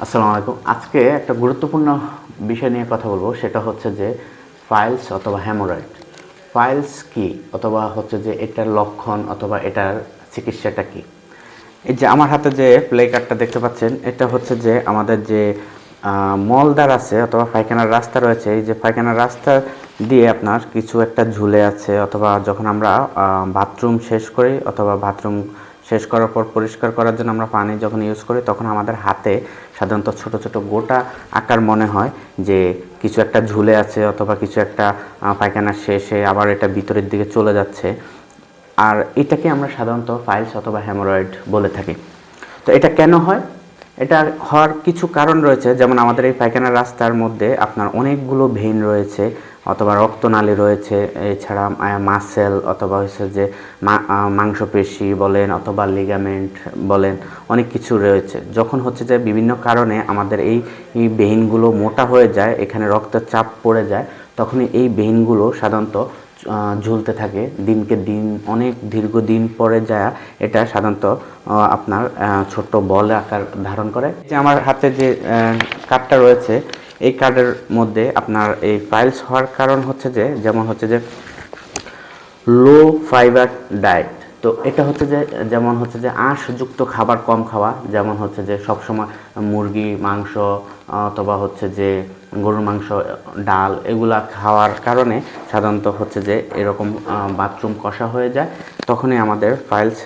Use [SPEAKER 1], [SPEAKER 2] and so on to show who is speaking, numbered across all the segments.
[SPEAKER 1] আসসালামু আলাইকুম। আজকে একটা গুরুত্বপূর্ণ বিষয় নিয়ে কথা বলবো, সেটা হচ্ছে যে পাইলস অথবা হেমোরয়েড। পাইলস কি, অথবা হচ্ছে যে এটার লক্ষণ অথবা এটার চিকিৎসাটা কি। এই যে আমার হাতে যে প্লে কার্ডটা দেখতে পাচ্ছেন, এটা হচ্ছে যে আমাদের যে মলদ্বার আছে অথবা পায়খানার রাস্তা রয়েছে, এই যে পায়খানার রাস্তা দিয়ে আপনার কিছু একটা ঝুলে আছে, অথবা যখন আমরা বাথরুম শেষ করি অথবা বাথরুম শেষ করার পর পরিষ্কার করার জন্য আমরা পানি যখন ইউজ করি, তখন আমাদের হাতে সাধারণত ছোট ছোট গোটা আকার মনে হয় যে কিছু একটা ঝুলে আছে, অথবা কিছু একটা পায়খানার শেষে আবার এটা ভিতরের দিকে চলে যাচ্ছে। আর এটাকে আমরা সাধারণত পাইলস অথবা হেমোরয়েড বলে থাকি। তো এটা কেন হয়? এটা হওয়ার কিছু কারণ রয়েছে। যেমন আমাদের এই পায়খানার রাস্তার মধ্যে আপনার অনেকগুলো ভেইন রয়েছে অথবা রক্তনালী রয়েছে, এছাড়া মাসেল অথবা হচ্ছে যে মাংসপেশি বলেন অথবা লিগামেন্ট বলেন, অনেক কিছু রয়েছে। যখন হচ্ছে যে বিভিন্ন কারণে আমাদের এই ভেইনগুলো মোটা হয়ে যায়, এখানে রক্তের চাপ পড়ে যায়, তখনই এই ভেইনগুলো সাধারণত ঝুলতে থাকে দিনকে দিন, অনেক দীর্ঘদিন পরে যায় এটা সাধারণত আপনার ছোট্ট বল আকার ধারণ করে। যে আমার হাতে যে কার্ডটা রয়েছে, এই কার্ডের মধ্যে আপনার এই পাইলস হওয়ার কারণ হচ্ছে যে, যেমন হচ্ছে যে লো ফাইবার ডায়েট। তো এটা হচ্ছে যে, যেমন হচ্ছে যে আঁশযুক্ত খাবার কম খাওয়া, যেমন হচ্ছে যে সবসময় মুরগি মাংস অথবা হচ্ছে যে গরুর মাংস, ডাল, এগুলা খাওয়ার কারণে সাধারণত হচ্ছে যে এরকম বাথরুম কষা হয়ে যায়, তখনই আমাদের পাইলস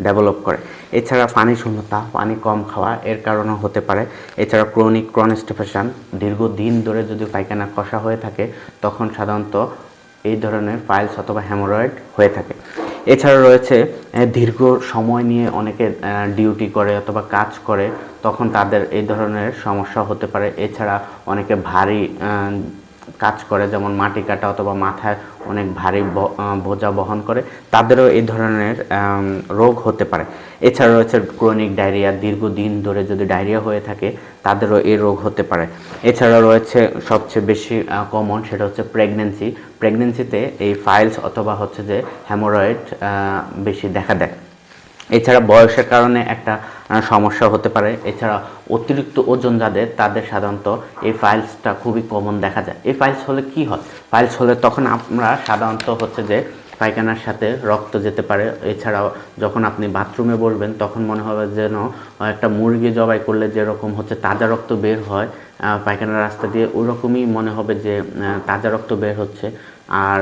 [SPEAKER 1] ডেভেলপ করে। এছাড়া পানি শূন্যতা, পানি কম খাওয়া, এর কারণেও হতে পারে। এছাড়া ক্রনিক কনস্টিপেশন, দীর্ঘদিন ধরে যদি পায়খানা কষা হয়ে থাকে, তখন সাধারণত এই ধরনের পাইলস অথবা হেমোরয়েড হয়ে থাকে। এছাড়া রয়েছে দীর্ঘ সময় নিয়ে অনেকে ডিউটি করে অথবা কাজ করে, তখন তাদের এই ধরনের সমস্যা হতে পারে। এছাড়া অনেকে ভারী কাজ করে, যেমন মাটি কাটা অথবা মাথায় অনেক ভারী বোঝা বহন করে, তাদেরও এই ধরনের রোগ হতে পারে। এছাড়া রয়েছে ক্রনিক ডায়রিয়া, দীর্ঘদিন ধরে যদি ডায়রিয়া হয়ে থাকে, তাদেরও এই রোগ হতে পারে। এছাড়া রয়েছে সবচেয়ে বেশি কমন, সেটা হচ্ছে প্রেগনেন্সিতে এই পাইলস অথবা হচ্ছে যে হেমোরয়েড বেশি দেখা দেয়। এছাড়া বয়সের কারণে একটা সমস্যা হতে পারে। এছাড়া অতিরিক্ত ওজন যাদের, তাদের সাধারণত এই পাইলসটা খুবই কমন দেখা যায়। এই পাইলস হলে কি হয়? পাইলস হলে তখন আমরা সাধারণত হচ্ছে যে পায়খানার সাথে রক্ত যেতে পারে। এছাড়াও যখন আপনি বাথরুমে বসবেন, তখন মনে হবে যেন একটা মুরগি জবাই করলে যেরকম হচ্ছে তাজা রক্ত বের হয় পায়খানার রাস্তা দিয়ে, ওরকমই মনে হবে যে তাজা রক্ত বের হচ্ছে। আর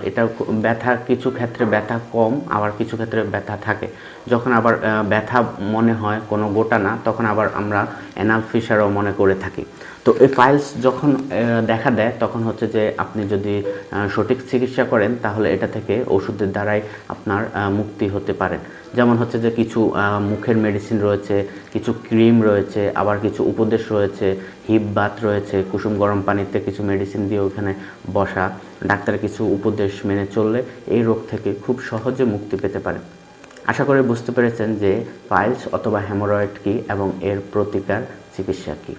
[SPEAKER 1] এটা ব্যথা, কিছু ক্ষেত্রে ব্যথা কম, আবার কিছু ক্ষেত্রে ব্যথা থাকে। যখন আবার ব্যথা মনে হয় কোনো গোটা না, তখন আবার আমরা অ্যানাল ফিশারও মনে করে থাকি। তো এই পাইলস যখন দেখা দেয়, তখন হচ্ছে যে আপনি যদি সঠিক চিকিৎসা করেন, তাহলে এটা থেকে ওষুধের দ্বারাই আপনার মুক্তি হতে পারেন। যেমন হচ্ছে যে কিছু মুখের মেডিসিন রয়েছে, কিছু ক্রিম রয়েছে, আবার কিছু উপদেশ রয়েছে, হিপ বাথ রয়েছে, কুসুম গরম পানিতে কিছু মেডিসিন দিয়ে ওখানে বসা, ডাক্তারের কিছু উপদেশ মেনে চললে এই রোগ থেকে খুব সহজে মুক্তি পেতে পারেন। আশা করি বুঝতে পেরেছেন যে পাইলস অথবা হেমোরয়েড কী এবং এর প্রতিকার চিকিৎসা কী।